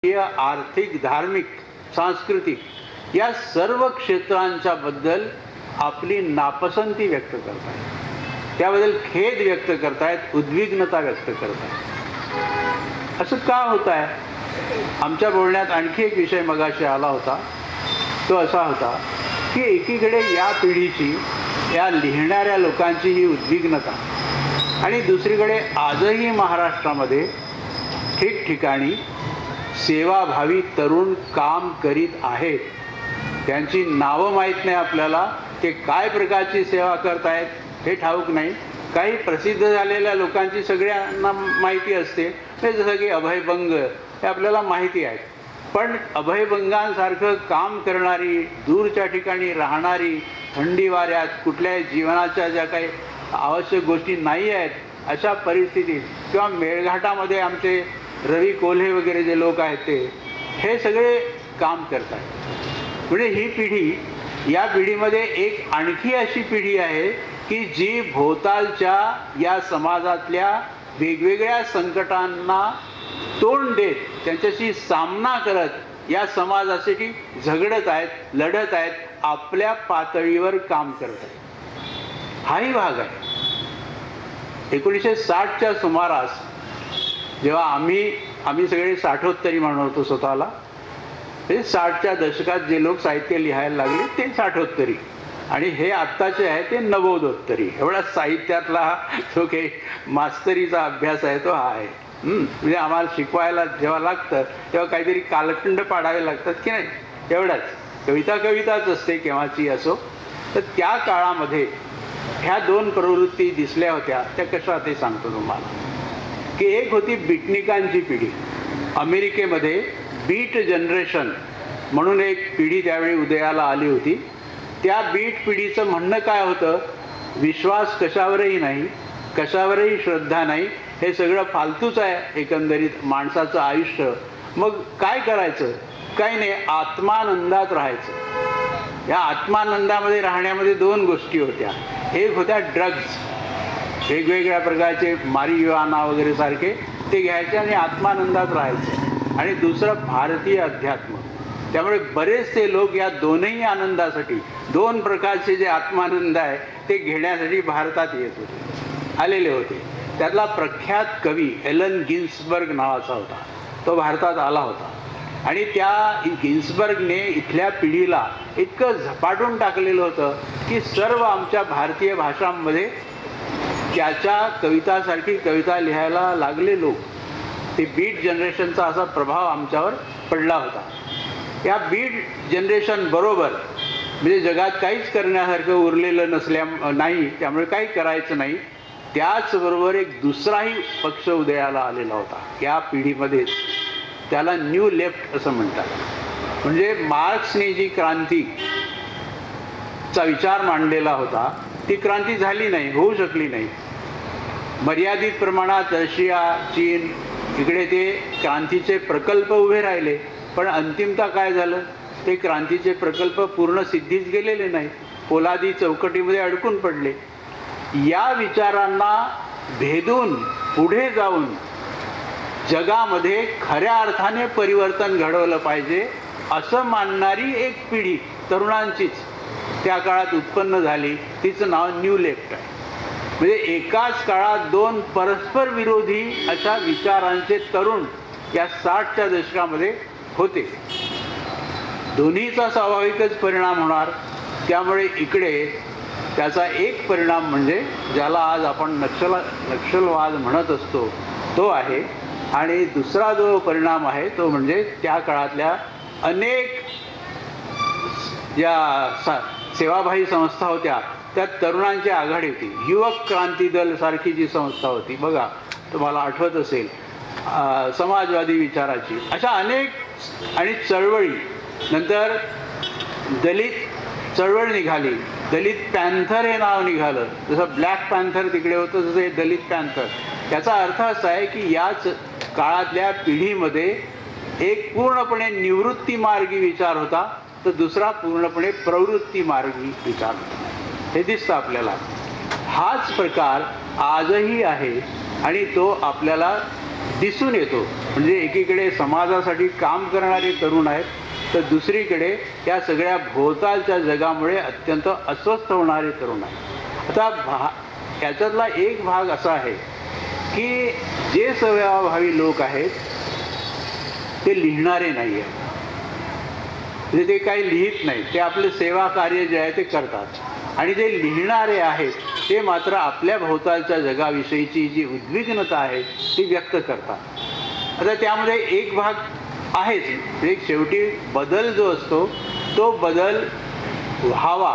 आर्थिक, धार्मिक, सांस्कृतिक या सर्व क्षेत्रांच्या बद्दल आपली नापसंती व्यक्त करतायत, त्याबद्दल खेद व्यक्त करतायत, उद्विग्नता व्यक्त करतायत. असं का होत आहे? आमच्या बोलण्यात आणखी एक विषय मगाशी आला होता, तो असा होता की एकीकडे या पिढीची, या लिहिणाऱ्या लोकांची ही उद्विग्नता, आणि दुसरीकडे आजही महाराष्ट्रामध्ये ठिकठिकाणी सेवाभावी तरुण काम करीत आहेत. त्यांची नावं माहीत नाही आपल्याला, ते काय प्रकारची सेवा करतायत हे ठाऊक नाही. काही प्रसिद्ध झालेल्या लोकांची सगळ्यांना माहिती असते, जसं की अभयभंग हे आपल्याला माहिती आहे. पण अभयभंगांसारखं काम करणारी, दूरच्या ठिकाणी राहणारी, थंडी वाऱ्यात कुठल्याही जीवनाच्या ज्या काही आवश्यक गोष्टी नाही आहेत अशा परिस्थितीत, किंवा मेळघाटामध्ये आमचे रवी कोल्हे वगैरे जे लोक आहेत ते हे सगळे काम करतात. म्हणजे ही पिढी, या पिढीमध्ये एक आणखी अशी पिढी आहे की जी भोवतालच्या या समाजातल्या वेगवेगळ्या संकटांना तोंड देत, त्यांच्याशी सामना करत या समाजासाठी झगडत आहेत, लढत आहेत, आपल्या पातळीवर काम करत आहेत. हाही भाग आहे. 1960च्या सुमारास जेव्हा आम्ही सगळे साठोत्तरी म्हणतो स्वतःला, हे 60च्या दशकात जे लोक साहित्य लिहायला लागले ते साठोत्तरी, आणि हे आत्ताचे आहे ते नवोदोत्तरी. एवढा साहित्यातला जो काही मास्तरीचा अभ्यास आहे तो हा आहे. म्हणजे आम्हाला शिकवायला जेव्हा लागतं तेव्हा काहीतरी कालखंड पाडावे लागतात की नाही, एवढाच. कविताच असते केव्हाची असो. तर त्या काळामध्ये ह्या दोन प्रवृत्ती दिसल्या होत्या. त्या कशा ते सांगतो तुम्हाला. की एक होती बीटनिकांची पिढी. अमेरिकेमध्ये बीट जनरेशन म्हणून एक पिढी त्यावेळी उदयाला आली होती. त्या बीट पिढीचं म्हणणं काय होतं? विश्वास कशावरही नाही, कशावरही श्रद्धा नाही, हे सगळं फालतूच आहे एकंदरीत माणसाचं आयुष्य. मग काय करायचं? काही नाही, आत्मानंदात राहायचं. या आत्मानंदामध्ये राहण्यामध्ये दोन गोष्टी होत्या. एक होत्या ड्रग्ज, वेगवेगळ्या प्रकारचे मारिजुआना वगैरे सारखे ते घ्यायचे आणि आत्मानंदात राहायचे. आणि दुसरं भारतीय अध्यात्म. त्यामुळे बरेचसे लोक या दोनही आनंदासाठी, दोन प्रकारचे जे आत्मानंद आहे ते घेण्यासाठी भारतात येत होते, आलेले होते. त्यातला प्रख्यात कवी एलन गिन्सबर्ग नावाचा होता, तो भारतात आला होता. आणि त्या गिन्सबर्गने इथल्या पिढीला इतकं झपाटून टाकलेलं होतं की सर्व आमच्या भारतीय भाषांमध्ये त्याच्या कवितासारखी कविता लिहायला लागले लोक. ते बीट जनरेशनचा असा प्रभाव आमच्यावर पडला होता. या बीट जनरेशन बरोबर, म्हणजे जगात काहीच करण्यासारखं उरलेलं नाही, त्यामुळे काही करायचं नाही, त्याचबरोबर एक दुसराही पक्ष उदयाला आलेला होता या पिढीमध्येच. त्याला न्यू लेफ्ट असं म्हणतात. म्हणजे मार्क्सने जी क्रांतीचा विचार मांडलेला होता ती क्रांती झाली नाही, होऊ शकली नाही. मर्यादित प्रमाणात रशिया, चीन इकडे ते क्रांतीचे प्रकल्प उभे राहिले, पण अंतिमता काय झालं? ते क्रांतीचे प्रकल्प पूर्ण सिद्धीच गेलेले नाही, पोलादी चौकटीमध्ये अडकून पडले. या विचारांना भेदून पुढे जाऊन जगामध्ये खऱ्या अर्थाने परिवर्तन घडवलं पाहिजे असं मानणारी एक पिढी तरुणांचीच त्या काळात उत्पन्न झाली. तिचं नाव न्यू लेफ्ट आहे. म्हणजे एकाच काळात दोन परस्पर विरोधी अशा विचारांचे तरुण या 60च्या दशकामध्ये होते. दोन्हीचा स्वाभाविकच परिणाम होणार. त्यामुळे इकडे त्याचा एक परिणाम म्हणजे ज्याला आज आपण नक्षलवाद म्हणत असतो तो आहे, आणि दुसरा जो परिणाम आहे तो म्हणजे त्या काळातल्या अनेक ज्या सेवाभावी संस्था होत्या त्यात तरुणांची आघाडी होती. युवक क्रांती दल सारखी जी संस्था होती बघा, तुम्हाला आठवत असेल, समाजवादी विचाराची, अशा अनेक. आणि चळवळी, नंतर दलित चळवळ निघाली, दलित पॅन्थर हे नाव निघालं. जसं ब्लॅक पॅन्थर तिकडे होतं तसं हे दलित पॅन्थर. याचा अर्थ असा आहे की याच काळातल्या पिढीमध्ये एक पूर्णपणे निवृत्ती मार्गी विचार होता, तर दुसरा पूर्णपणे प्रवृत्ती मार्गी विचार होता. हे दिसतं आपल्याला. हाच प्रकार आजही आहे आणि तो आपल्याला दिसून येतो. म्हणजे एकीकडे समाजासाठी काम करणारे तरुण आहेत, तर दुसरीकडे या सगळ्या भोवतालच्या जगामुळे अत्यंत अस्वस्थ होणारे तरुण आहेत. आता याच्यातला एक भाग असा आहे की जे सेवाभावी लोक आहेत ते लिहिणारे नाही आहेत. म्हणजे ते काही लिहित नाहीत, ते आपलं सेवा कार्य जे आहे ते करतात. आणि जे लिहिणारे आहेत ते मात्र आपल्या भोवतालच्या जगाविषयीची जी उद्विग्नता आहे ती व्यक्त करतात. आता त्यामध्ये एक भाग आहेच, म्हणजे शेवटी बदल जो असतो तो बदल व्हावा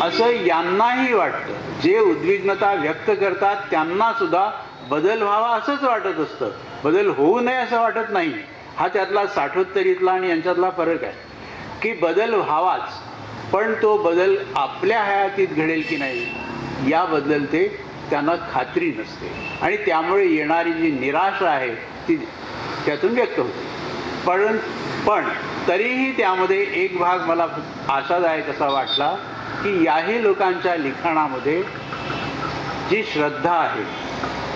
असं यांनाही वाटतं. जे उद्विग्नता व्यक्त करतात त्यांना सुद्धा बदल व्हावा असंच वाटत असतं, बदल होऊ नये असं वाटत नाही. हा त्यातला साठोत्तरीतला आणि यांच्यातला फरक आहे की बदल व्हावाच, पण तो बदल आपल्या हयातीत घडेल की नाही याबद्दल ते त्यांना खात्री नसते. आणि त्यामुळे येणारी जी निराशा आहे ती त्यातून व्यक्त होते. पण तरीही त्यामध्ये एक भाग मला आशादायक असा वाटला की याही लोकांच्या लिखाणामध्ये जी श्रद्धा आहे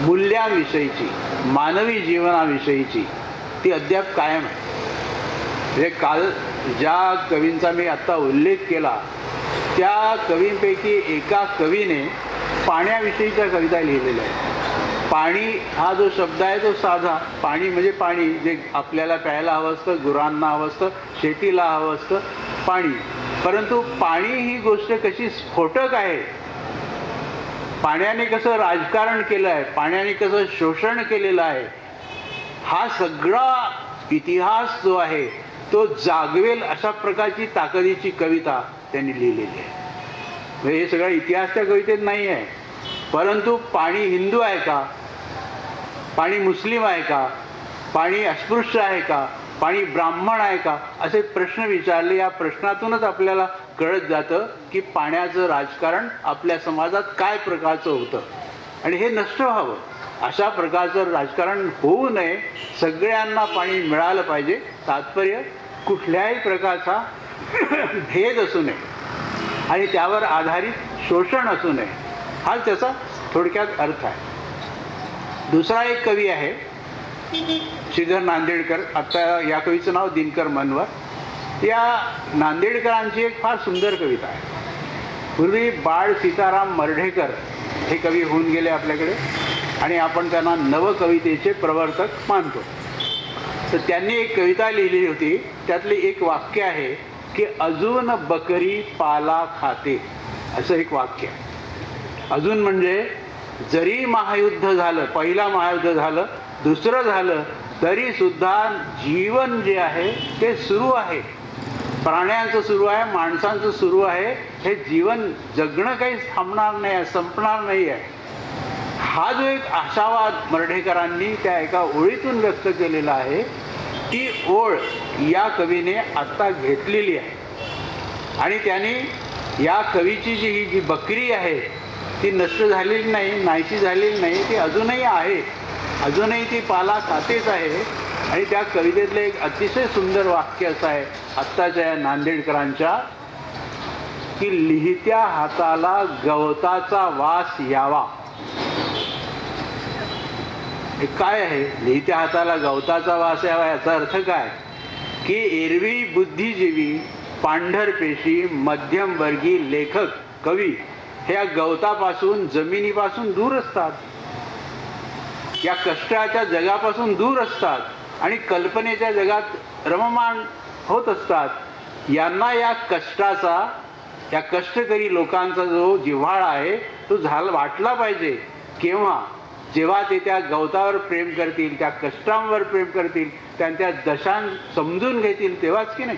मूल्यांविषयीची, मानवी जीवनाविषयीची, ती अद्याप कायम आहे. म्हणजे काल ज्या कवींचा मी आत्ता उल्लेख केला त्या कवींपैकी एका कवीने पाण्याविषयीच्या कविता लिहिलेल्या आहेत. पाणी हा जो शब्द आहे तो साधा, पाणी म्हणजे पाणी, जे आपल्याला प्यायला हवं असतं, गुरांना हवं असतं, शेतीला हवं असतं पाणी. परंतु पाणी ही गोष्ट कशी स्फोटक आहे, पाण्याने कसं राजकारण केलं आहे, पाण्याने कसं शोषण केलेलं आहे, हा सगळा इतिहास जो आहे तो जागवेल अशा प्रकारची ताकदीची कविता त्यांनी लिहिलेली आहे. म्हणजे हे सगळा इतिहास त्या कवितेत नाही आहे. परंतु पाणी हिंदू आहे का, पाणी मुस्लिम आहे का, पाणी अस्पृश्य आहे का, पाणी ब्राह्मण आहे का, असे प्रश्न विचारले. या प्रश्नातूनच आपल्याला कळत जातं की पाण्याचं राजकारण आपल्या समाजात काय प्रकारचं होतं आणि हे नष्ट व्हावं. अशा प्रकारचं राजकारण होऊ नये, सगळ्यांना पाणी मिळालं पाहिजे. तात्पर्य कुठल्याही प्रकारचा भेद असू नये आणि त्यावर आधारित शोषण असू नये, हा त्याचा थोडक्यात अर्थ आहे. दुसरा एक कवी आहे श्रीधर नांदेडकर. आता या कवीचं नाव दिनकर मनवर. या नांदेडकरांची एक फार सुंदर कविता आहे. पूर्वी बाळ सीताराम मर्ढेकर हे कवी होऊन गेले आपल्याकडे आणि आपण त्यांना नवकवितेचे प्रवर्तक मानतो. तर त्यांनी एक कविता लिहिली होती, त्यातले एक वाक्य आहे की अजून बकरी पाला खाते, असं एक वाक्य आहे. अजून म्हणजे जरी महायुद्ध झालं, पहिला महायुद्ध झालं, दुसरं झालं, तरी सुद्धा जीवन जे आहे ते सुरू आहे. प्राण्यांचं सुरू आहे, माणसांचं सुरू आहे. हे जीवन जगणं काही थांबणार नाही आहे, संपणार नाही आहे. हा जो एक आशावाद मर्ढेकरांनी त्या एका ओळीतून व्यक्त केलेला आहे, ती ओळ या कवीने आत्ता घेतलेली आहे. आणि त्याने या कवीची जी बकरी आहे ती नष्ट झालेली नाही, नाहीशी झालेली नाही, ती अजूनही आहे, अजूनही ती पाला खातेच आहे. आणि त्या कवितेतलं एक अतिशय सुंदर वाक्य असं आहे आत्ताच्या या नांदेडकरांच्या की लिहित्या हाताला गवताचा वास यावा. हे काय आहे, लिहित्या हाताला गवताचा वास यावा याचा अर्थ काय की एरवी बुद्धिजीवी, पांढरपेशी, मध्यमवर्गीय लेखक, कवी हे या गवतापासून, जमिनीपासून दूर असतात, या कष्टाच्या जगापासून दूर असतात आणि कल्पनेच्या जगात रममाण होत असतात. यांना या कष्टाचा, या कष्टकरी लोकांचा जो जिव्हाळा आहे तो वाटला पाहिजे. केव्हा? जेव्हा ते त्या गवतावर प्रेम करतील, त्या कष्टांवर प्रेम करतील, त्यांच्या दशां समजून घेतील, तेव्हाच की नाही.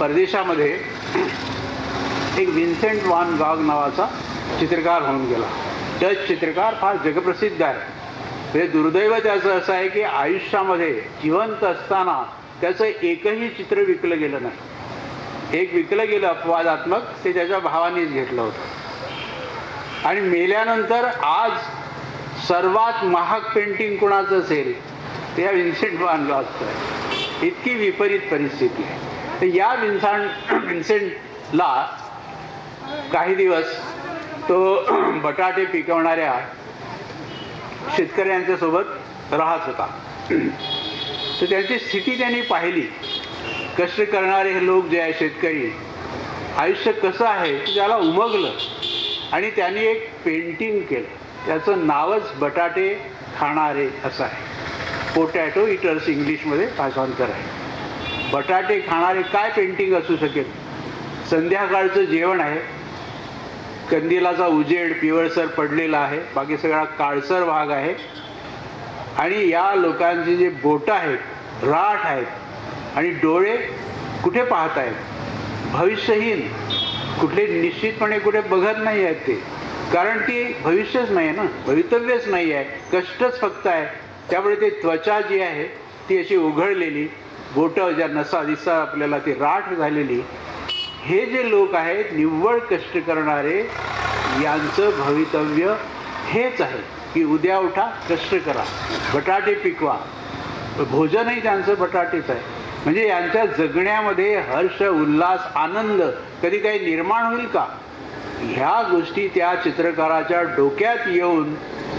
परदेशामध्ये एक विन्सेंट वान गॉग नावाचा चित्रकार होऊन गेला. डच चित्रकार, फार जगप्रसिद्ध आहे. हे दुर्दैव त्याचं असं आहे की आयुष्यामध्ये जिवंत असताना त्याचं एकही चित्र विकलं गेलं नाही. एक विकलं गेलं अपवादात्मक, ते त्याच्या भावानेच घेतलं होतं. आणि मेल्यानंतर आज सर्वात महाग पेंटिंग कुणाचं असेल ते या विन्सेंट वान गॉगचं आहे. इतकी विपरीत परिस्थिती आहे. तर या विन्सेंटला काही दिवस तो बटाटे पिकवणाऱ्या शेतकऱ्यांच्या सोबत राहत होता. तर त्यांची स्थिती त्यांनी पाहिली. कष्ट करणारे हे लोक जे आहे शेतकरी, आयुष्य कसं आहे ते त्याला उमगलं आणि त्यांनी एक पेंटिंग केलं. त्याचं नावच बटाटे खाणारे असं आहे. पोटॅटो इटर्स इंग्लिशमध्ये भाषांतर आहे. बटाटे खाणारे काय पेंटिंग असू शकेल? संध्याकाळचं जेवण आहे, कंदिलाचा उजेड पिवळसर पडलेला आहे, बाकी सगळा काळसर भाग आहे आणि या लोकांची जे बोटं आहेत राठ आहेत आणि डोळे कुठे पाहत आहेत? भविष्यहीन, कुठले निश्चितपणे कुठे बघत नाही आहेत ते, कारण ती भविष्यच नाही आहे ना, भवितव्यच नाही आहे, कष्टच फक्त आहे. त्यामुळे ते त्वचा जी आहे ती अशी उघडलेली, बोटं ज्या नसा दिसतात आपल्याला ती राठ झालेली. हे जे लोक आहेत निव्वळ कष्ट करणारे, यांचं भवितव्य हेच आहे की उद्या उठा, कष्ट करा, बटाटे पिकवा. भोजनही त्यांचं बटाटेच आहे. म्हणजे यांच्या जगण्यामध्ये हर्ष, उल्हास, आनंद कधी काही निर्माण होईल का? ह्या गोष्टी त्या चित्रकाराच्या डोक्यात येऊन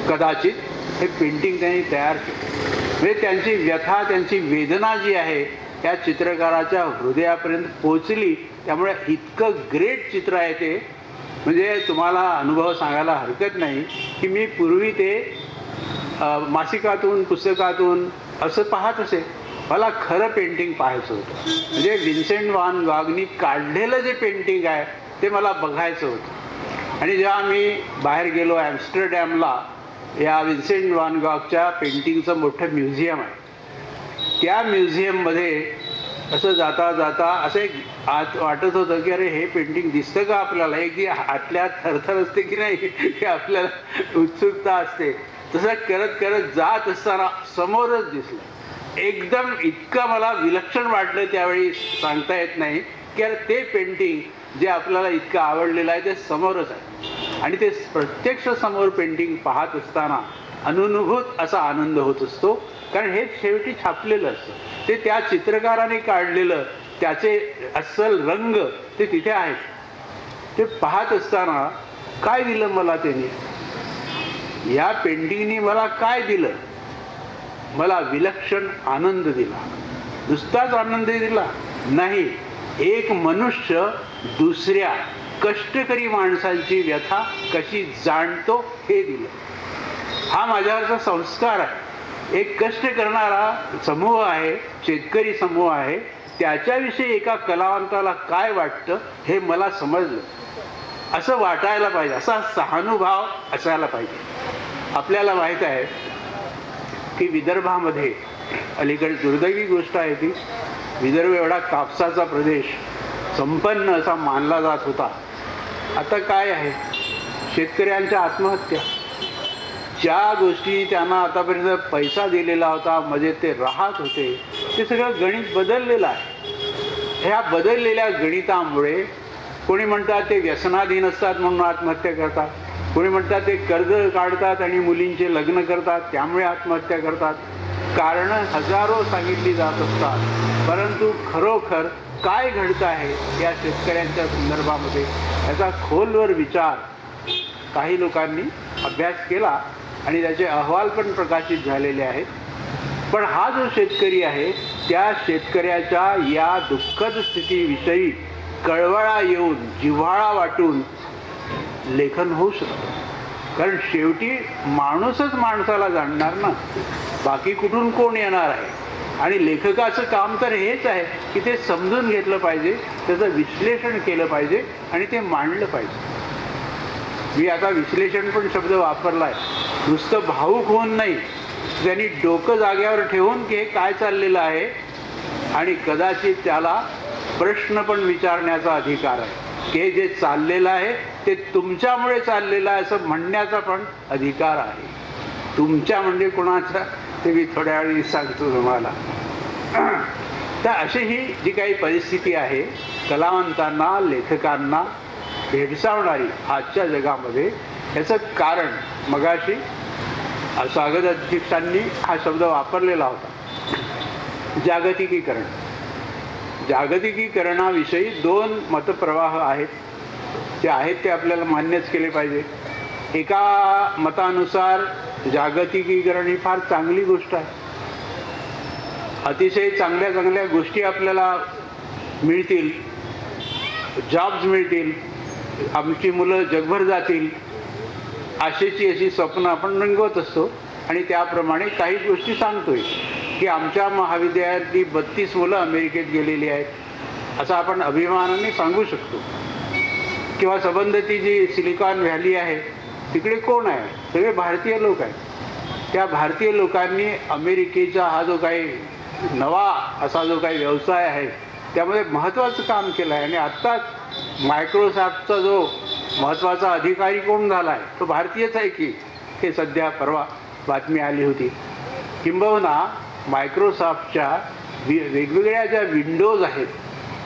कदाचित हे पेंटिंग त्यांनी तयार केलं. म्हणजे त्यांची व्यथा, त्यांची वेदना जी आहे त्या चित्रकाराच्या हृदयापर्यंत पोचली. त्यामुळे इतकं ग्रेट चित्र आहे ते. म्हणजे तुम्हाला अनुभव सांगायला हरकत नाही की मी पूर्वी ते मासिकातून, पुस्तकातून असं पाहत असे. मला खरं पेंटिंग पाहायचं होतं. म्हणजे विन्सेंट व्हान गॉगनी काढलेलं जे पेंटिंग आहे ते मला बघायचं होतं. आणि जेव्हा मी बाहेर गेलो ॲम्स्टरडॅमला, या विन्सेंट व्हान गॉगच्या पेंटिंगचं मोठं म्युझियम आहे. त्या म्युझियममध्ये असं जाता जाता असं एक आत वाटत होतं की अरे हे पेंटिंग दिसतं का आपल्याला? एक जी आतल्या थरथर असते की नाही, की आपल्याला उत्सुकता असते, तसं करत करत जात असताना समोरच दिसलं. एकदम इतकं मला विलक्षण वाटलं त्यावेळी, सांगता येत नाही की अरे ते पेंटिंग जे आपल्याला इतकं आवडलेलं आहे ते समोरच आहे. आणि ते प्रत्यक्ष समोर पेंटिंग पाहत असताना अनुभूत असा आनंद होत असतो. कारण हे शेवटी छापलेलं असतं, ते त्या चित्रकाराने काढलेलं, त्याचे अस्सल रंग ते तिथे आहेत. ते पाहत असताना काय दिलं मला त्याने? या पेंटिंगनी मला काय दिलं? मला विलक्षण आनंद दिला. नुसताच आनंद दिला नाही, एक मनुष्य दुसऱ्या कष्टकरी माणसांची व्यथा कशी जाणतो हे दिलं. हा माझ्यावरचा संस्कार आहे. एक कष्ट करणारा समूह आहे, शेतकरी समूह आहे, त्याच्याविषयी एका कलावंताला काय वाटतं हे मला समजलं. असं वाटायला पाहिजे, असा सहानुभाव असायला पाहिजे. आपल्याला माहीत आहे की विदर्भामध्ये अलीकडे दुर्दैवी गोष्ट आहे ती, विदर्भ एवढा कापसाचा प्रदेश, संपन्न असा मानला जात होता. आता काय आहे? शेतकऱ्यांच्या आत्महत्या. ज्या गोष्टी त्यांना आतापर्यंत पैसा दिलेला होता, म्हणजे ते राहत होते, ते सगळं गणित बदललेलं आहे. ह्या बदललेल्या गणितामुळे कोणी म्हणतात ते व्यसनाधीन असतात म्हणून आत्महत्या करतात, कोणी म्हणतात ते कर्ज काढतात आणि मुलींचे लग्न करतात त्यामुळे आत्महत्या करतात. कारणं हजारो सांगितली जात असतात, परंतु खरोखर काय घडतं आहे या शेतकऱ्यांच्या संदर्भामध्ये याचा खोलवर विचार काही लोकांनी अभ्यास केला आणि त्याचे अहवाल पण प्रकाशित झालेले आहेत. पण हा जो शेतकरी आहे त्या शेतकऱ्याच्या या दुःखद स्थितीविषयी कळवळा येऊन, जिव्हाळा वाटून लेखन होऊ शकतं. कारण शेवटी माणूसच माणसाला जाणणार ना, बाकी कुठून कोण येणार आहे? आणि लेखकाचं काम तर हेच आहे की ते समजून घेतलं पाहिजे, त्याचं विश्लेषण केलं पाहिजे आणि ते मांडलं पाहिजे. मी आता विश्लेषण पण शब्द वापरला आहे. नुसतं भावूक होऊन नाही, त्यांनी डोकं जाग्यावर ठेवून की हे काय चाललेलं आहे आणि कदाचित त्याला प्रश्न पण विचारण्याचा अधिकार आहे की हे जे चाललेलं आहे ते तुमच्यामुळे चाललेलं आहे असं म्हणण्याचा पण अधिकार आहे. तुमच्या म्हणजे कोणाचा ते मी थोड्या वेळी सांगतो तुम्हाला. तर अशी ही जी काही परिस्थिती आहे कलावंतांना, लेखकांना भेडसावणारी आजच्या जगामध्ये, याचं कारण मगाशी स्वागत अध्यक्षांनी हा शब्द वापरलेला होता, जागतिकीकरण. जागतिकीकरणाविषयी दोन मतप्रवाह आहेत. ते आपल्याला मान्यच केले पाहिजे. एका मतानुसार जागतिकीकरण ही फार चांगली गोष्ट आहे. अतिशय चांगल्या चांगल्या गोष्टी आपल्याला मिळतील, जॉब्स मिळतील, आमची मुलं जगभर जातील, आशेची अशी स्वप्न आपण रंगवत असतो. आणि त्याप्रमाणे काही गोष्टी सांगतोय की आमच्या महाविद्यालयातली 32 मुलं अमेरिकेत गेलेली आहेत असं आपण अभिमानाने सांगू शकतो. किंवा संबंधती जी सिलिकॉन व्हॅली आहे तिकडे कोण आहे? सगळे भारतीय लोक आहेत. त्या भारतीय लोकांनी अमेरिकेचा हा जो काही नवा असा जो काही व्यवसाय आहे त्यामध्ये महत्त्वाचं काम केलं आहे. आणि आत्ताच मायक्रोसॉफ्टचा जो महत्त्वाचा अधिकारी कोण झाला आहे तो भारतीयच आहे की, हे सध्या परवा बातमी आली होती. किंबहुना मायक्रोसॉफ्टच्या वेगवेगळ्या ज्या विंडोज आहेत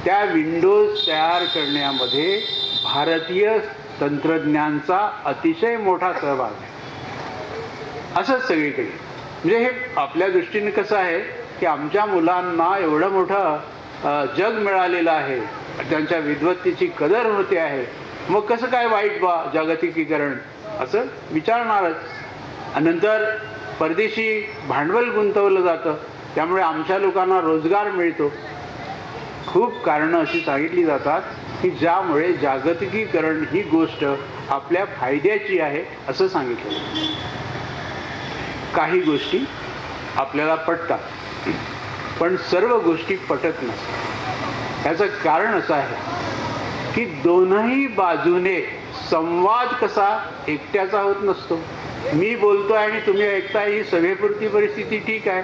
त्या विंडोज तयार करण्यामध्ये भारतीय तंत्रज्ञांचा अतिशय मोठा सहभाग आहे. असंच सगळीकडे म्हणजे हे आपल्या दृष्टीने कसं आहे की आमच्या मुलांना एवढं मोठं जग मिळालेलं आहे, त्यांच्या विद्वत्तेची कदर होते आहे, मग कसं काय वाईट बा जागतिकीकरण असं विचारणारच. नंतर परदेशी भांडवल गुंतवलं जातं त्यामुळे आमच्या लोकांना रोजगार मिळतो. खूप कारणं अशी सांगितली जातात की ज्यामुळे जागतिकीकरण ही गोष्ट आपल्या फायद्याची आहे असं सांगितलं. काही गोष्टी आपल्याला पटतात पण सर्व गोष्टी पटत नसतात. याचं कारण असं आहे की दोनही बाजूने संवाद कसा एकट्याचा होत नसतो. मी बोलतोय आणि तुम्ही ऐकताय ही सभेपुरती परिस्थिती ठीक आहे,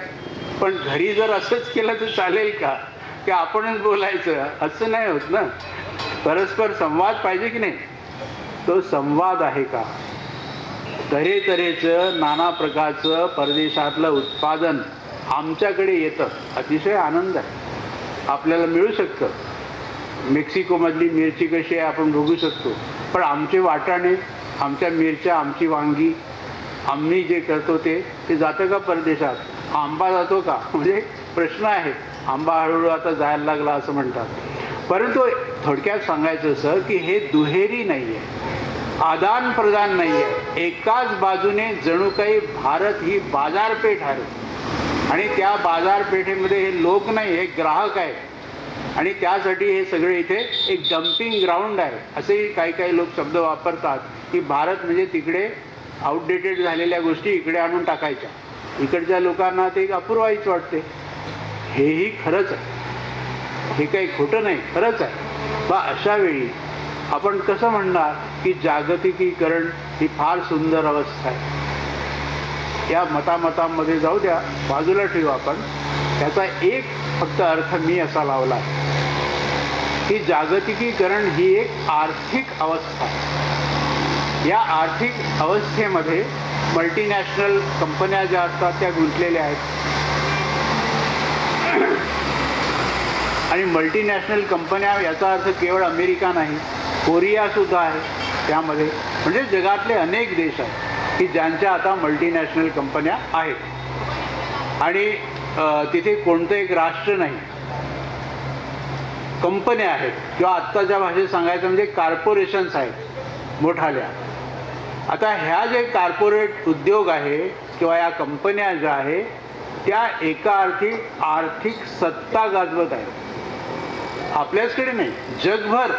पण घरी जर असंच केलं तर चालेल का की आपणच बोलायचं? असं नाही होत ना. परस्पर संवाद पाहिजे की नाही. तो संवाद आहे का? तऱ्हेतऱ्हेचं नाना प्रकारचं परदेशातलं उत्पादन आमच्याकडे येतं, अतिशय आनंद आहे. आपल्याला मिळू शकतं. मेक्सिकोमधली मिरची कशी आहे आपण बघू शकतो, पण आमचे वाटाणे, आमच्या मिरच्या, आमची वांगी, आम्ही जे करतो ते जातं का परदेशात? आंबा जातो का? म्हणजे प्रश्न आहे. आंबा हळूहळू आता जायला लागला असं म्हणतात. परंतु थोडक्यात सांगायचं असं की हे दुहेरी नाही आहे, आदान प्रदान नाही आहे. एकाच बाजूने जणू काही भारत ही बाजारपेठ आहे आणि त्या बाजारपेठेमध्ये हे लोक नाही, हे ग्राहक आहेत आणि त्यासाठी हे सगळे इथे एक डम्पिंग ग्राउंड आहे असेही काही काही लोक शब्द वापरतात की भारत म्हणजे तिकडे आउटडेटेड झालेल्या गोष्टी इकडे आणून टाकायच्या. इकडच्या लोकांना ते अपूर्वाईच वाटते. हेही खरंच आहे, हे काही खोटं नाही, खरंच आहे. बा अशा वेळी आपण कसं म्हणणार की जागतिकीकरण ही फार सुंदर अवस्था आहे? या मतामतांमध्ये जाऊ द्या, बाजूला ठेवू आपण. त्याचा एक फक्त अर्थ मी असा लावला की जागतिकीकरण ही एक आर्थिक अवस्था आहे. या आर्थिक अवस्थेमध्ये मल्टीनॅशनल कंपन्या ज्या असतात त्या गुंतलेल्या आहेत आणि मल्टीनॅशनल कंपन्या याचा अर्थ केवळ अमेरिका नाही, कोरियासुद्धा आहे त्यामध्ये. म्हणजे जगातले अनेक देश आहेत की ज्यांच्या आता मल्टीनॅशनल कंपन्या आहेत आणि तिथे कोणतं एक राष्ट्र नाही, कंपन्या आहेत किंवा आत्ताच्या भाषेत सांगायचं म्हणजे कॉर्पोरेशन्स आहेत मोठाल्या. आता ह्या जे कॉर्पोरेट उद्योग आहे किंवा या कंपन्या ज्या आहेत त्या एका अर्थी आर्थिक सत्ता गाजवत आहेत. आपल्याचकडे नाही, जगभर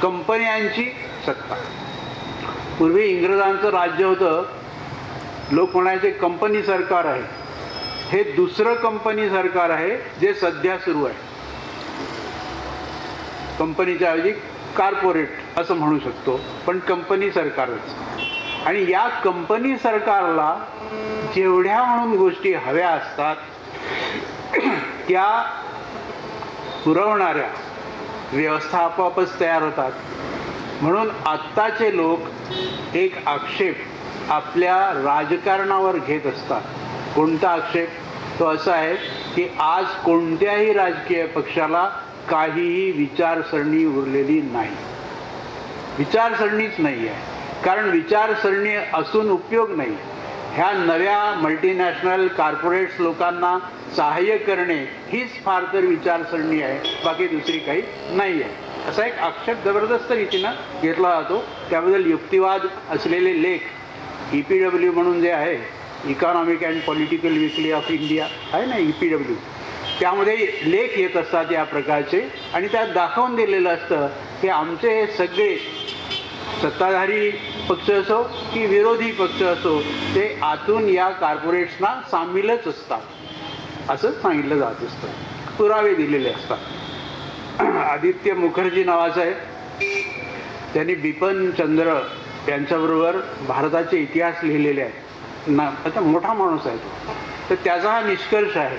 कंपन्यांची सत्ता. पूर्वी इंग्रजांचं राज्य होतं, लोक म्हणायचे कंपनी सरकार आहे. हे दुसरं कंपनी सरकार आहे जे सध्या सुरू आहे. कंपनीच्या ऐवजी कॉर्पोरेट असं म्हणू शकतो, पण कंपनी सरकारच. आणि या कंपनी सरकारला जेवढ्या म्हणून गोष्टी हव्या असतात त्या पुरवणाऱ्या व्यवस्था आपोआपच तयार होतात. म्हणून आत्ताचे लोक एक आक्षेप आपल्या राजकारणावर घेत असतात. कोणता आक्षेप? तो असा आहे की आज कोणत्याही राजकीय पक्षाला काहीही विचारसरणी उरलेली नाही. विचारसरणीच नाही आहे, कारण विचारसरणी असून उपयोग नाही. ह्या नव्या मल्टीनॅशनल कॉर्पोरेट्स लोकांना सहाय्य करणे हीच फार तर विचारसरणी आहे, बाकी दुसरी काही नाही आहे. असा एक आक्षेप जबरदस्त रीतीनं घेतला जातो. त्याबद्दल युक्तिवाद असलेले लेख EPW म्हणून जे आहे, economic and political weekly off India आहे ना, EPW, त्यामध्ये लेख येत असतात या प्रकारचे, आणि त्यात दाखवून दिलेलं असतं की आमचे हे सगळे सत्ताधारी पक्ष असो की विरोधी पक्ष असो, ते आतून या कॉर्पोरेट्सना सामीलच असतात असं सांगितलं जात असतं, पुरावे दिलेले असतात. आदित्य मुखर्जी नावाचा आहे, त्यांनी बिपिन चंद्र यांच्याबरोबर भारताचे इतिहास लिहिलेले आहेत ना, आता मोठा माणूस आहे तो. तर त्याचा हा निष्कर्ष आहे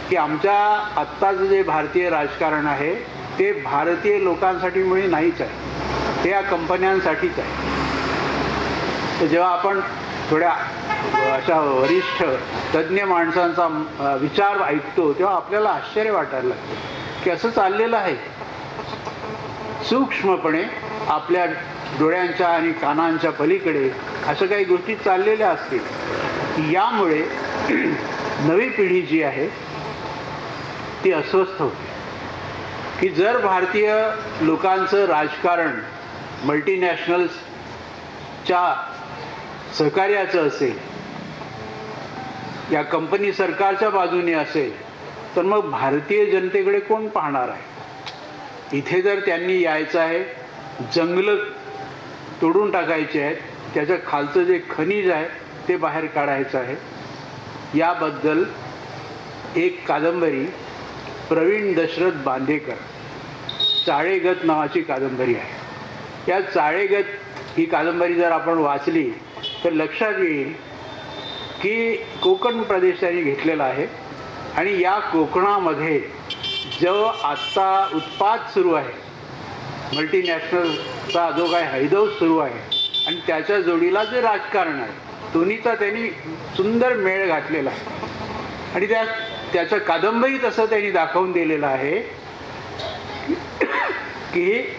की आमच्या आत्ताचं जे भारतीय राजकारण आहे ते भारतीय लोकांसाठी मुळे नाहीच आहे, ते या कंपन्यांसाठीच आहे. तर जेव्हा आपण थोड्या अशा वरिष्ठ तज्ज्ञ माणसांचा विचार ऐकतो तेव्हा आपल्याला आश्चर्य वाटायला लागतं की असं चाललेलं आहे. सूक्ष्मपणे आपल्या डोळ्यांच्या आणि कानांच्या पलीकडे अशा काही गोष्टी चाललेल्या असतील. यामुळे नवी पिढी जी आहे ती अस्वस्थ होते की जर भारतीय लोकांचं राजकारण मल्टीनॅशनल्सच्या सहकार्याचं असेल, या कंपनी सरकारच्या बाजूने असेल, तर मग भारतीय जनतेकडे कोण पाहणार आहे? इथे जर त्यांनी यायचं आहे, जंगलं तोडून टाकायचे आहेत, त्याच्या खालचं जे खनिज आहे ते बाहेर काढायचं आहे. याबद्दल एक कादंबरी प्रवीण दशरथ बांदेकर, चाळेगत नावाची कादंबरी आहे. या चाळेगत ही कादंबरी जर आपण वाचली तर लक्षात येईल की कोकण प्रदेश त्यांनी घेतलेला आहे, आणि या कोकणामध्ये जो आत्ता उत्पात सुरू आहे, मल्टीनॅशनलचा जो काय हैदव सुरू आहे, आणि त्याच्या जोडीला जे राजकारण आहे, दोन्हीचा त्यांनी सुंदर मेळ घातलेला आहे. आणि त्याच्या कादंबरीत असं त्यांनी दाखवून दिलेलं आहे की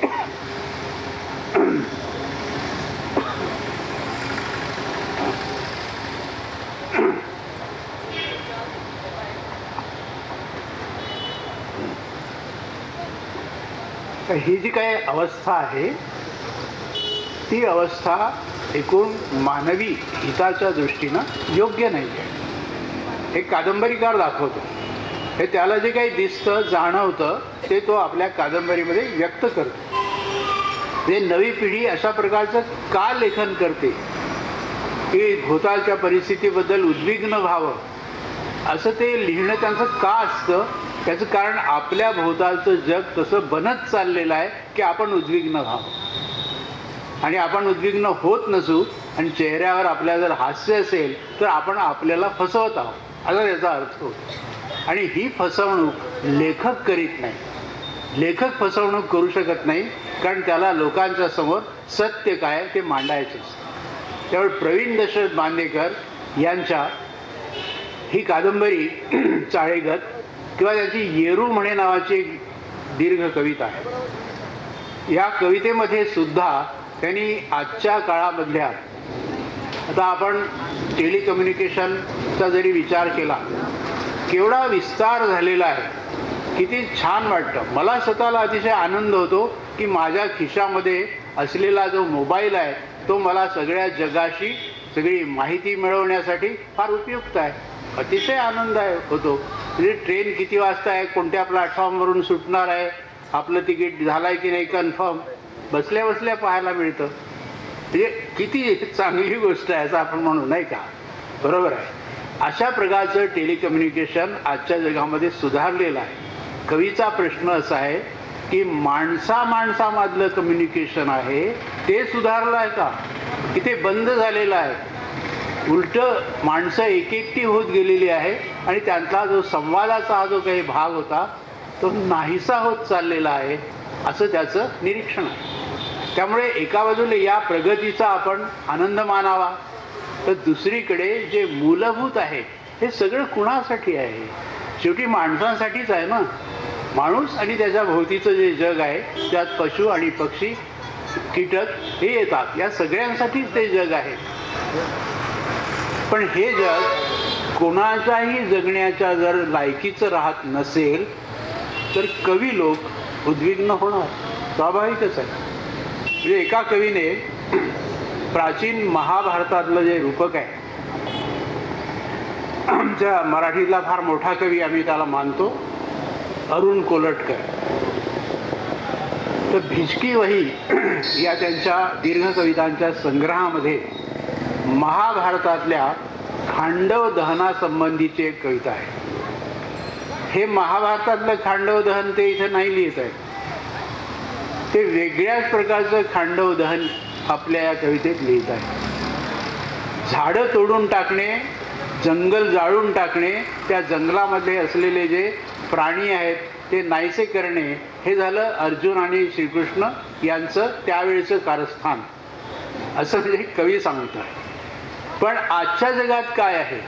ही जी काही अवस्था आहे ती अवस्था एकूण मानवी हिताच्या दृष्टीनं योग्य नाही आहे. हे कादंबरीकार दाखवतो, हे त्याला जे काही दिसतं जाणवतं ते तो आपल्या कादंबरीमध्ये व्यक्त करतो. ते नवी पिढी अशा प्रकारचं का लेखन करते की भोवतालच्या परिस्थितीबद्दल उद्विग्न व्हावं, असं ते लिहिणं त्यांचं का असतं? त्याचं कारण आपल्या भोवतालचं जग तसं बनत चाललेलं आहे की आपण उद्विग्न व्हावं, आणि आपण उद्विग्न होत नसू आणि चेहऱ्यावर आपल्या जर हास्य असेल तर आपण आपल्याला फसवत आहोत असा याचा अर्थ होतो. आणि ही फसवणूक लेखक करीत नाही. लेखक फसवणूक करू शकत नाही, कारण त्याला लोकांच्या समोर सत्य काय ते मांडायचं असतं. त्यामुळे प्रवीण दशरथ बांदेकर यांच्या ही कादंबरी चाळेगत, किंवा त्याची येरू म्हणे नावाची एक दीर्घ कविता आहे. या कवितेमध्ये सुद्धा त्यांनी आजच्या काळामधल्या, आता आपण टेलिकम्युनिकेशनचा जरी विचार केला, केवढा विस्तार झालेला आहे, किती छान वाटतं. मला स्वतःला अतिशय आनंद होतो की माझ्या खिशामध्ये असलेला जो मोबाईल आहे तो मला सगळ्या जगाशी सगळी माहिती मिळवण्यासाठी फार उपयुक्त आहे. अतिशय आनंद होतो. म्हणजे ट्रेन किती वाजता आहे, कोणत्या प्लॅटफॉर्मवरून सुटणार आहे, आपलं तिकीट झालं आहे की नाही कन्फर्म, बसल्या बसल्या पाहायला मिळतं. म्हणजे किती चांगली गोष्ट आहे असं आपण म्हणू, नाही का? बरोबर आहे. अशा प्रकारचं टेलिकम्युनिकेशन आजच्या जगामध्ये सुधारलेलं आहे. कवीचा प्रश्न असा आहे की माणसामधलं कम्युनिकेशन आहे ते सुधारलं आहे का, की ते बंद झालेलं आहे? उलटं माणसं एकटी होत गेलेली आहे आणि त्यांचा जो संवादाचा हा जो काही भाग होता तो नाहीसा होत चाललेला आहे, असं त्याचं निरीक्षण आहे. त्यामुळे एका बाजूला या प्रगतीचा आपण आनंद मानावा, तर दुसरीकडे जे मूलभूत आहे हे सगळं कुणासाठी आहे? शेवटी माणसांसाठीच आहे ना. माणूस आणि त्याच्या भोवतीचं जे जग आहे त्यात पशु आणि पक्षी, कीटक हे येतात, या सगळ्यांसाठीच ते जग आहे. पण हे जग कोणाच्याही जगण्याच्या जर लायकीचं राहत नसेल तर कवी लोक उद्विग्न होणार, स्वाभाविकच आहे. म्हणजे एका कवीने प्राचीन महाभारतातलं जे रूपक आहे आमच्या मराठीतला फार मोठा कवी आम्ही त्याला मानतो, अरुण कोलटकर. तर भिजकी वही या त्यांच्या दीर्घ कवितांच्या संग्रहामध्ये महाभारतातल्या खांडव दहनासंबंधीची एक कविता आहे. हे महाभारतातलं खांडव दहन ते इथं नाही लिहित आहे, ते वेगळ्याच प्रकारचं खांडव दहन आपल्या या कवितेत लिहित आहे. झाडं तोडून टाकणे, जंगल जाळून टाकणे, त्या जंगलामध्ये असलेले जे प्राणी आहेत ते नाहीसे करणे, हे झालं अर्जुन आणि श्रीकृष्ण यांचं त्यावेळचं कारस्थान, असं म्हणजे कवी सांगत आहे. पण आजच्या जगात काय आहे?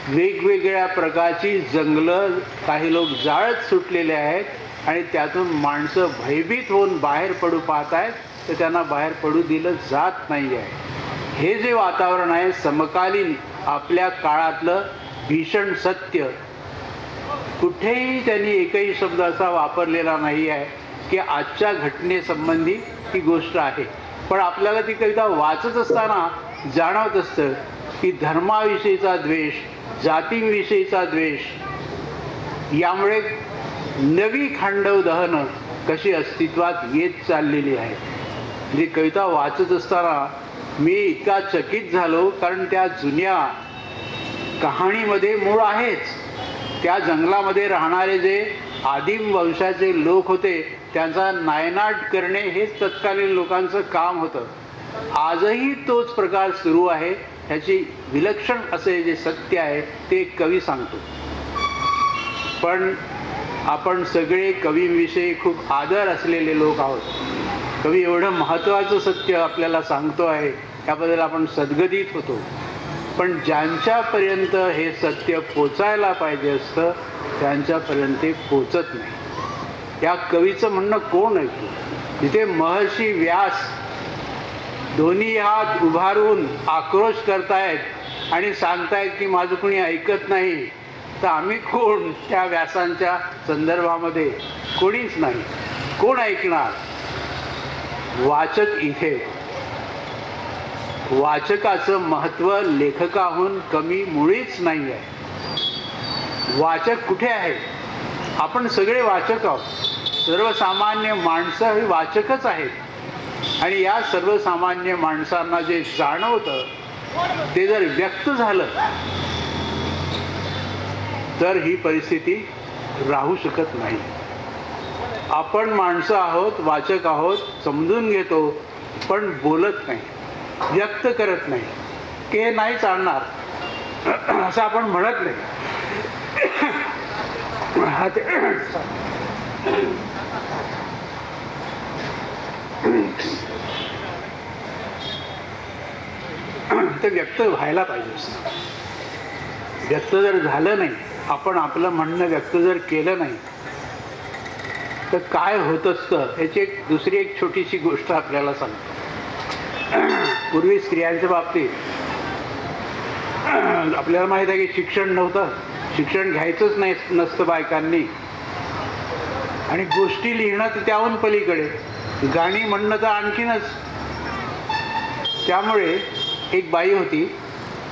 वेगवेगळ्या प्रकारची जंगलं काही लोक जाळत सुटलेले आहेत आणि त्यातून माणसं भयभीत होऊन बाहेर पडू पाहत आहेत, तर त्यांना बाहेर पडू दिलं जात नाही आहे. हे जे वातावरण आहे समकालीन आपल्या काळातलं भीषण सत्य, कुठेही त्यांनी एकही शब्द असा वापरलेला नाही आहे की आजच्या घटनेसंबंधी ही गोष्ट आहे. पण आपल्याला ती कविता वाचत असताना जाणवत असतं की धर्माविषयीचा द्वेष, जातीविषयीचा द्वेष, यामुळे नवी खांडव दहनं कशी अस्तित्वात येत चाललेली आहे. जी कविता वाचत असताना मी इतका चकित झालो, कारण त्या जुन्या कहाणीमध्ये मूळ आहेच. त्या जंगलामध्ये राहणारे जे आदिम वंशाचे लोक होते त्यांचा नायनाट करणे हेच तत्कालीन लोकांचं काम होतं. आजही तोच प्रकार सुरू आहे. ह्याची विलक्षण असे जे सत्य आहे ते कवी सांगतो. पण आपण सगळे कवींविषयी खूप आदर असलेले लोक आहोत. कवी एवढं महत्त्वाचं सत्य आपल्याला सांगतो आहे याबद्दल आपण सद्गदित होतो. पण ज्यांच्यापर्यंत हे सत्य पोचायला पाहिजे असतं त्यांच्यापर्यंत ते पोचत नाही. या कवीचं म्हणणं कोण ऐकतो? तिथे महर्षी व्यास दोन्ही हात उभारून आक्रोश करतायत आणि सांगतायत की माझं कोणी ऐकत नाही, तर आम्ही कोण? त्या व्यासांच्या संदर्भामध्ये कोणीच नाही. कोण ऐकणार? वाचक इथे. वाचकाचं महत्त्व लेखकाहून कमी मुळीच नाही आहे. वाचक कुठे आहे? आपण सगळे वाचक आहोत. सर्वसामान्य माणसं ही वाचकच आहेत. आणि या सर्वसामान्य माणसांना जे जाणवतं ते जर व्यक्त झालं तर ही परिस्थिती राहू शकत नाही. आपण माणसं आहोत, वाचक आहोत, समजून घेतो पण बोलत नाही, व्यक्त करत नाही. की हे नाही चालणार असं आपण म्हणत नाही. ते व्यक्त व्हायला पाहिजे असतं. व्यक्त जर झालं नाही, आपण आपलं म्हणणं व्यक्त जर केलं नाही तर काय होत असतं याची दुसरी एक छोटीशी गोष्ट आपल्याला सांगतो. पूर्वी स्त्रियांच्या बाबतीत आपल्याला माहीत आहे की शिक्षण नव्हतं, शिक्षण घ्यायचंच नाही नसतं बायकांनी. आणि गोष्टी लिहिणं तर त्याहून पलीकडे, गाणी म्हणणं तर आणखीनच. त्यामुळे एक बाई होती,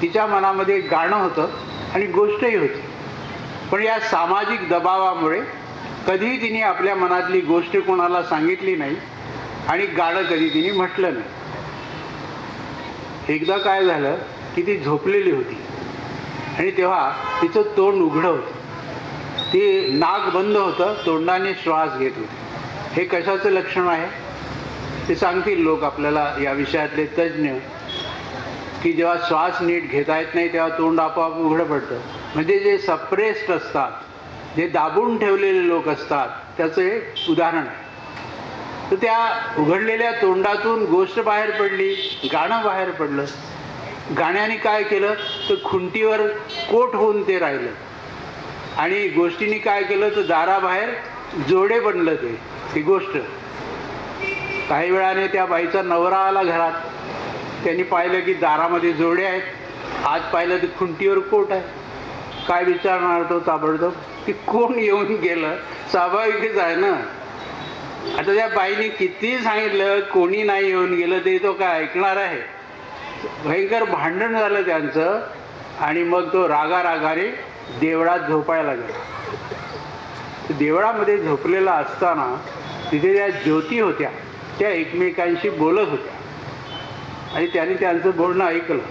तिच्या मनामध्ये गाणं होतं आणि गोष्टही होती. पण या सामाजिक दबावामुळे कधीही तिने आपल्या मनातली गोष्ट कोणाला सांगितली नाही आणि गाणं कधी तिने म्हटलं नाही. एकदा काय झालं की ती झोपलेली होती आणि तेव्हा तिचं तोंड उघडं होतं. ती नाक बंद होतं, तोंडाने श्वास घेत होती. हे कशाचं लक्षण आहे ते सांगतील लोक आपल्याला, या विषयातले तज्ज्ञ, की जेव्हा श्वास नीट घेता येत नाही तेव्हा तोंड आपोआप उघडं पडतं. म्हणजे जे सप्रेस्ड असतात, जे दाबून ठेवलेले लोक असतात, त्याचं एक उदाहरण आहे. तर त्या उघडलेल्या तोंडातून गोष्ट बाहेर पडली, गाणं बाहेर पडलं. गाण्याने काय केलं तर खुंटीवर कोट होऊन ते राहिलं आणि गोष्टीने काय केलं तर दाराबाहेर जोडे बनलं. ती गोष्ट काही वेळाने त्या बाईचा नवरा आला घरात. त्यांनी पाहिलं की दारामध्ये जोडे आहेत, आज पाहिलं तर खुंटीवर कोट आहे. काय विचारणार तो ताबडतोब की कोण येऊन गेलं? स्वाभाविकच आहे ना. आता त्या बाईने किती सांगितलं कोणी नाही येऊन गेलं ते तो काय ऐकणार आहे. भयंकर भांडण झालं त्यांचं आणि मग तो रागारागाने देवळात झोपायला गेला. देवळामध्ये झोपलेला असताना तिथे त्या ज्योती होत्या, त्या एकमेकांशी बोलत होत्या आणि त्याने त्यांचं बोलणं ऐकलं.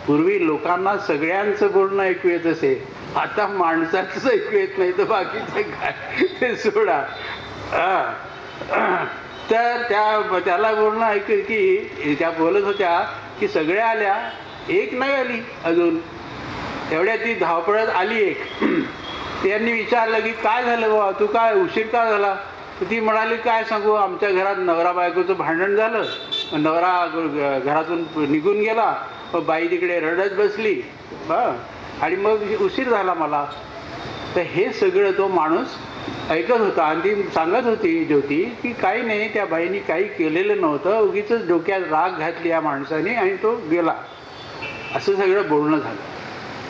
पूर्वी लोकांना सगळ्यांचं बोलणं ऐकू येत असे, आता माणसाचंच ऐकू येत नाही तर बाकीचं काय ते सोडा. तर त्याला बोलणं ऐकू की त्या बोलत होत्या की सगळ्या आल्या, एक नाही आली अजून. एवढ्या ती धावपळत आली एक. त्यांनी विचारलं की काय झालं बाबा, तू काय उशीर का झाला? तर ती म्हणाली काय सांगू, आमच्या घरात नवरा बायकोचं भांडण झालं, नवरा घरातून निघून गेला, मग बाई तिकडे रडत बसली आणि मग उशीर झाला मला. तर हे सगळं तो माणूस ऐकत होता आणि ती सांगत होती ज्योती की काही नाही, त्या बाईने काही केलेलं नव्हतं, उगीच डोक्यात राग घातली या माणसाने आणि तो गेला. असं सगळं बोलणं झालं.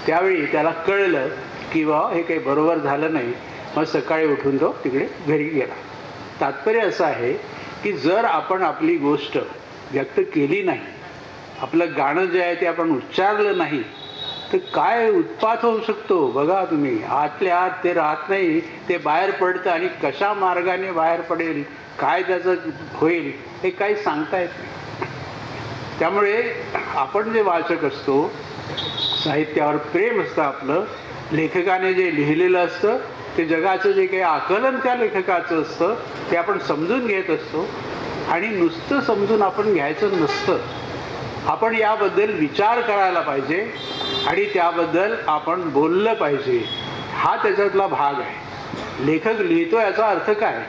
त्यावेळी त्याला कळलं की बा हे काही बरोबर झालं नाही. मग सकाळी उठून तो तिकडे घरी गेला. तात्पर्य असं आहे की जर आपण आपली गोष्ट व्यक्त केली नाही, आपलं गाणं जे आहे ते आपण उच्चारलं नाही, तर काय उत्पात होऊ शकतो बघा तुम्ही. आतल्या आत ते राहत नाही, ते बाहेर पडतं आणि कशा मार्गाने बाहेर पडेल, काय त्याचं होईल हे काही सांगता येत नाही. त्यामुळे आपण जे वाचक असतो, साहित्यावर प्रेम असतं आपलं, लेखकाने जे लिहिलेलं असतं ते जगाचं जे काही आकलन त्या लेखकाचं असतं ते आपण समजून घेत असतो. आणि नुसतं समजून आपण घ्यायचं नसतं, आपण याबद्दल विचार करायला पाहिजे आणि त्याबद्दल आपण बोललं पाहिजे. हा त्याच्यातला भाग आहे. लेखक लिहितो याचा अर्थ काय,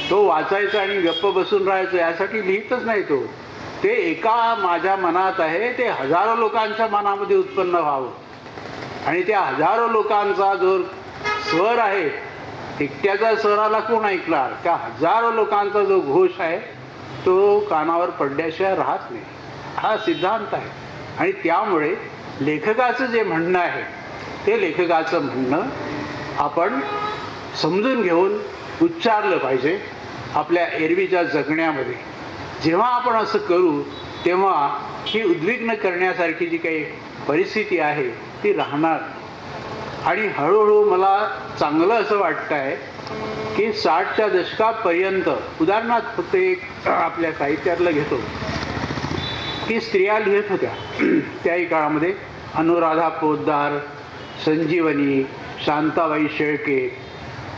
तो वाचायचा आणि गप्प बसून राहायचं यासाठी लिहितच नाही तो. ते एका माझ्या मनात आहे ते हजारो लोकांच्या मनामध्ये उत्पन्न व्हावं आणि त्या हजारो लोकांचा जो स्वर आहे, एकट्याच्या स्वराला कोण ऐकणार, त्या हजारो लोकांचा जो घोष आहे तो कानावर पडल्याशिवाय राहत नाही. हा सिद्धांत आहे. आणि त्यामुळे लेखकाचं जे म्हणणं आहे ते लेखकाचं म्हणणं आपण समजून घेऊन उच्चारलं पाहिजे आपल्या एरवीच्या जगण्यामध्ये. जेव्हा आपण असं करू तेव्हा ही उद्विग्न करण्यासारखी जी काही परिस्थिती आहे ती राहणार. आणि हळूहळू मला चांगलं असं वाटतं आहे की 60च्या दशकापर्यंत, उदाहरणार्थ फक्त एक आपल्या साहित्यातलं घेतो की स्त्रिया लिहित होत्या. त्याही काळामध्ये अनुराधा पोद्दार, संजीवनी, शांताबाई शेळके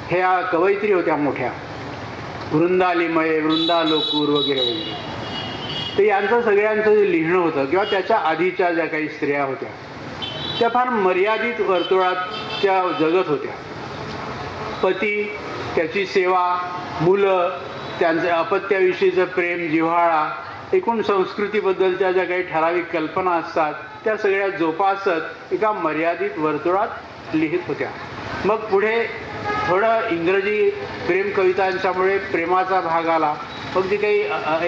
ह्या कवयित्री होत्या मोठ्या, वृंदा लिमये, वृंदा लोकूर वगैरे वगैरे. तर यांचं सगळ्यांचं जे लिहिणं होतं किंवा त्याच्या आधीच्या ज्या काही स्त्रिया होत्या त्या फार मर्यादित वर्तुळात त्या जगत होत्या. पती, त्याची सेवा, मुलं, त्यांचं अपत्याविषयीचं प्रेम, जिव्हाळा, एकूण संस्कृतीबद्दलच्या ज्या काही ठराविक कल्पना असतात त्या सगळ्या जोपासत एका मर्यादित वर्तुळात लिहित होत्या. मग पुढे थोडं इंग्रजी प्रेम कवितांच्यामुळे प्रेमाचा भाग आला. मग जी काही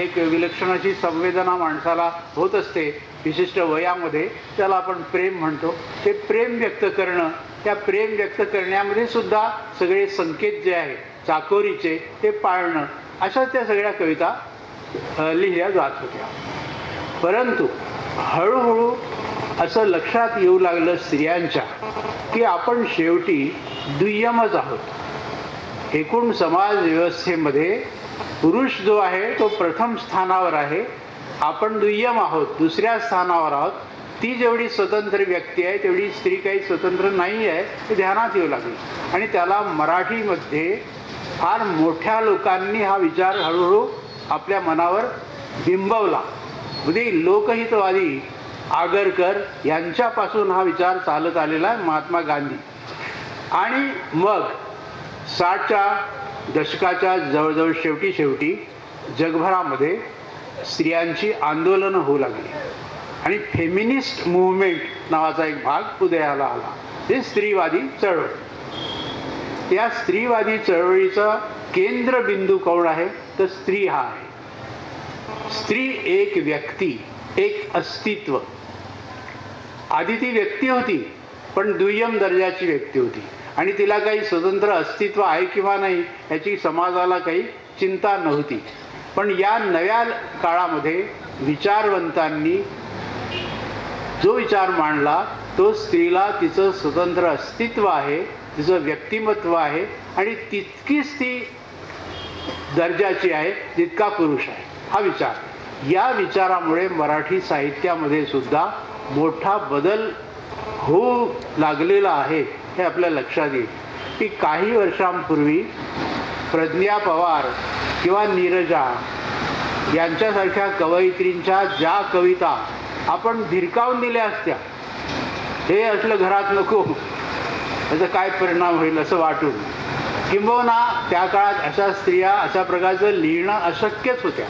एक विलक्षण अशी संवेदना माणसाला होत असते विशिष्ट वयामध्ये, त्याला आपण प्रेम म्हणतो. ते प्रेम व्यक्त करणं, त्या प्रेम व्यक्त करण्यामध्ये सुद्धा सगळे संकेत जे आहेत चाकोरीचे ते पाळणं, अशा त्या सगळ्या कविता लिहिल्या जात होत्या. परंतु हळूहळू असं लक्षात येऊ लागलं स्त्रियांच्या की आपण शेवटी दुय्यमच आहोत. एकूण समाज व्यवस्थेमध्ये पुरुष जो आहे तो प्रथम स्थानावर आहे, आपण दुय्यम आहोत, दुसऱ्या स्थानावर आहोत. ती जेवढी स्वतंत्र व्यक्ती आहे तेवढी स्त्री काही स्वतंत्र नाही आहे हे ध्यानात येऊ लागले. आणि त्याला मराठीमध्ये फार मोठ्या लोकांनी हा विचार हळूहळू आपल्या मनावर बिंबवला. म्हणजे लोकहितवादी आगरकर यांच्यापासून हा विचार चालत आलेला आहे, महात्मा गांधी. आणि मग 60च्या दशकाच्या जवळजवळ शेवटी जगभरामध्ये स्त्रियांची आंदोलनं होऊ लागली आणि फेमिनिस्ट मूव्हमेंट नावाचा एक भाग उदयाला आला. हे स्त्रीवादी चळवळ. त्या स्त्रीवादी चळवळीचा केंद्रबिंदू कोण आहे तर स्त्री हा आहे. स्त्री एक व्यक्ती, एक अस्तित्व. आधी ती व्यक्ती होती पण दुय्यम दर्जाची व्यक्ती होती आणि तिला काही स्वतंत्र अस्तित्व आहे किंवा नाही याची समाजाला काही चिंता नव्हती. पण या नव्या काळामध्ये विचारवंतांनी जो विचार मांडला तो स्त्रीला तिचं स्वतंत्र अस्तित्व आहे, तिचं व्यक्तिमत्व आहे आणि तितकीच ती दर्जाची आहे जितका पुरुष आहे. हा विचार, या विचारामुळे मराठी साहित्यामध्ये सुद्धा मोठा बदल होऊ लागलेला आहे हे आपल्या लक्षात येईल. की काही वर्षांपूर्वी प्रज्ञा पवार किंवा नीरजा यांच्यासारख्या कवयित्रींच्या ज्या कविता आपण धिरकावून दिल्या असत्या, हे असलं घरात नको, त्याचा काय परिणाम होईल असं वाटून, किंबहुना त्या काळात अशा स्त्रिया अशा प्रकारचं लिहिणं अशक्यच होत्या,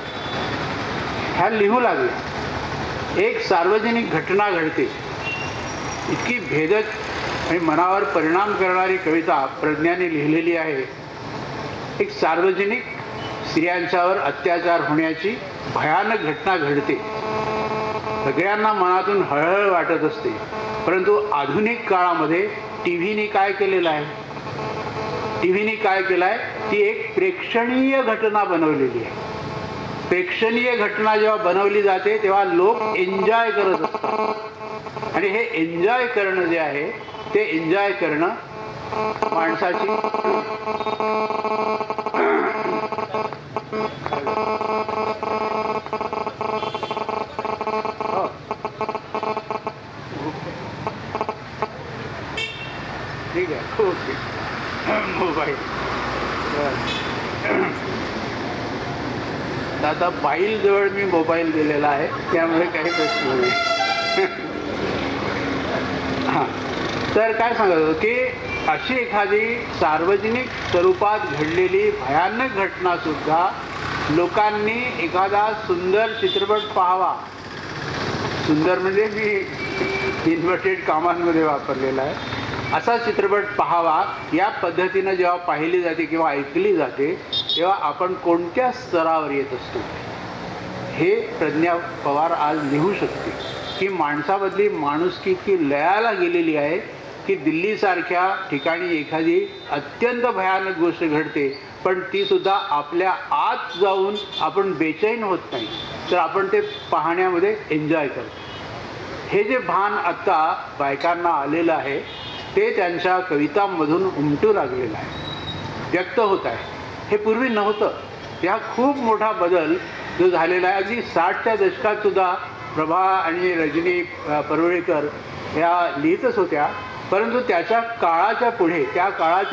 ह्या लिहू लागल्या. एक सार्वजनिक घटना घडते, इतकी भेदक आणि मनावर परिणाम करणारी कविता प्रज्ञाने लिहिलेली आहे. एक सार्वजनिक स्त्रियांच्यावर अत्याचार होण्याची भयानक घटना घडते. सगळ्यांना मनातून हळहळ वाटत असते. परंतु आधुनिक काळामध्ये टी व्हीने काय केलेलं आहे, टी व्हीने काय केलं आहे, ती एक प्रेक्षणीय घटना बनवलेली आहे. प्रेक्षणीय घटना जेव्हा बनवली जाते तेव्हा लोक एन्जॉय करत असतात. आणि हे एन्जॉय करणं जे आहे ते एन्जॉय करणं माणसाची ठीक आहे. ओके. मोबाईल आता बाईल जवळ मी मोबाईल दिलेला आहे, त्यामुळे काही प्रश्न नाही. हां, तर काय सांगत होतो की अशी एखादी सार्वजनिक स्वरूपात घडलेली भयानक घटनासुद्धा लोकांनी एखादा सुंदर चित्रपट पाहावा, सुंदर म्हणजे मी इन्व्हर्टेड कामांमध्ये वापरलेला आहे, असा चित्रपट पाहावा, या पद्धतीनं जेव्हा पाहिली जाते किंवा ऐकली जाते तेव्हा आपण कोणत्या स्तरावर येत असतो हे प्रज्ञा पवार आज लिहू शकते. की माणसामधली माणुसकी इतकी लयाला गेलेली आहे की दिल्लीसारख्या ठिकाणी एखादी अत्यंत भयानक गोष्ट घडते, पण तीसुद्धा आपल्या आत जाऊन आपण बेचैन होत नाही, तर आपण ते पाहण्यामध्ये एन्जॉय करतो. हे जे भान आत्ता बायकांना आलेलं आहे ते त्यांच्या कवितांमधून उमटू लागलेलं आहे, व्यक्त होत आहे. हे पूर्वी नव्हतं. या खूप मोठा बदल जो झालेला आहे. अगदी 60च्या दशकात सुद्धा प्रभा आणि रजनी परुळेकर ह्या लिहितच होत्या, परंतु त्याच्या काळाच्या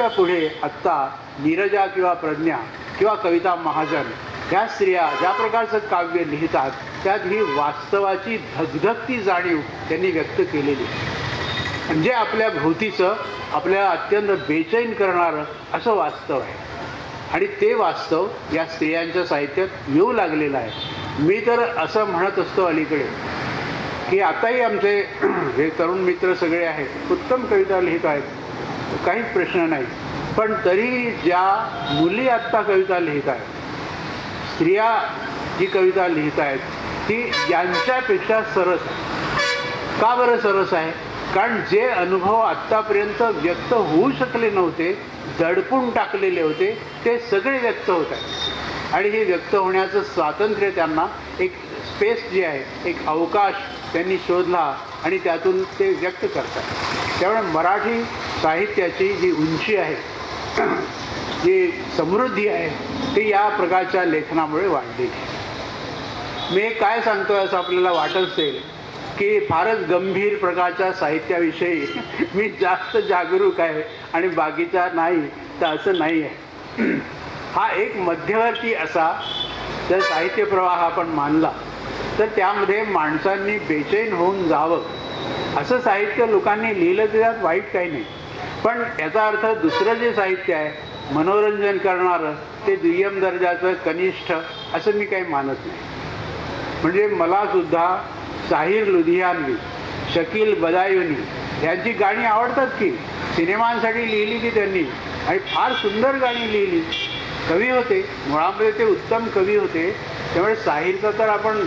पुढे आत्ता नीरजा किंवा प्रज्ञा किंवा कविता महाजन ह्या स्त्रिया ज्या प्रकारचं काव्य लिहितात त्यात ही वास्तवाची धगधगती जाणीव त्यांनी व्यक्त केलेली, म्हणजे आपल्या भोवतीचं आपल्याला अत्यंत बेचैन करणारं असं वास्तव आहे. आणि ते वास्तव या स्त्रियांच्या साहित्यात येऊ लागलेलं आहे. मी तर असं म्हणत असतो अलीकडे की आताही आमचे हे तरुण मित्र सगळे आहेत, उत्तम कविता लिहित आहेत, काहीच प्रश्न नाही. पण तरी ज्या मुली आत्ता कविता लिहित आहेत, स्त्रिया जी कविता लिहित आहेत ती यांच्यापेक्षा सरस आहे. का बरं सरस आहे? कारण जे अनुभव आत्तापर्यंत व्यक्त होऊ शकले नव्हते, दडपून टाकलेले होते, ते सगळे व्यक्त होत आहेत. आणि हे व्यक्त होण्याचं स्वातंत्र्य त्यांना, एक स्पेस जी आहे, एक अवकाश त्यांनी शोधला आणि त्यातून ते व्यक्त करतात. त्यामुळे मराठी साहित्याची जी उंची आहे, जी समृद्धी आहे, ती या प्रकारच्या लेखनामुळे वाढलेली आहे. मी काय सांगतो असं आपल्याला वाटत असेल की फारच गंभीर प्रकारच्या साहित्याविषयी मी जास्त जागरूक आहे आणि बाकीचा नाही, तर असं नाही आहे. हा एक मध्यवर्ती असा जर साहित्य प्रवाह आपण मानला तर त्यामध्ये माणसांनी बेचैन होऊन जावं असं साहित्य लोकांनी लिहिलं, त्यात वाईट काही नाही. पण याचा अर्थ दुसरं जे साहित्य आहे मनोरंजन करणारं ते दुय्यम दर्जाचं, कनिष्ठ असं मी काही मानत नाही. म्हणजे मलासुद्धा साहिर लुधियानवी, शकील बदायुनी यांची गाणी आवडतात की, सिनेमांसाठी लिहिली की त्यांनी, आणि फार सुंदर गाणी लिहिली. कवी होते, मुळामध्ये ते उत्तम कवी होते. त्यामुळे साहिरचा तर आपण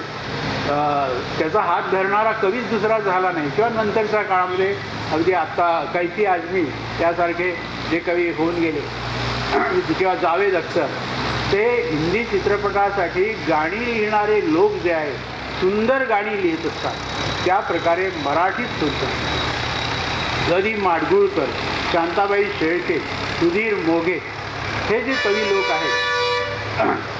त्याचा हात धरणारा कवीच दुसरा झाला नाही. किंवा नंतरच्या काळामध्ये अगदी आत्ता कैफी आझमी त्यासारखे जे कवी होऊन गेले, किंवा जावेद अख्तर, ते हिंदी चित्रपटासाठी गाणी लिहिणारे लोक जे आहेत, सुंदर गाणी लिहित असतात. त्या प्रकारे मराठीत सुद्धा ग दी माडगूळकर, शांताबाई शेळके, सुधीर मोघे हे जे कवी लोक आहेत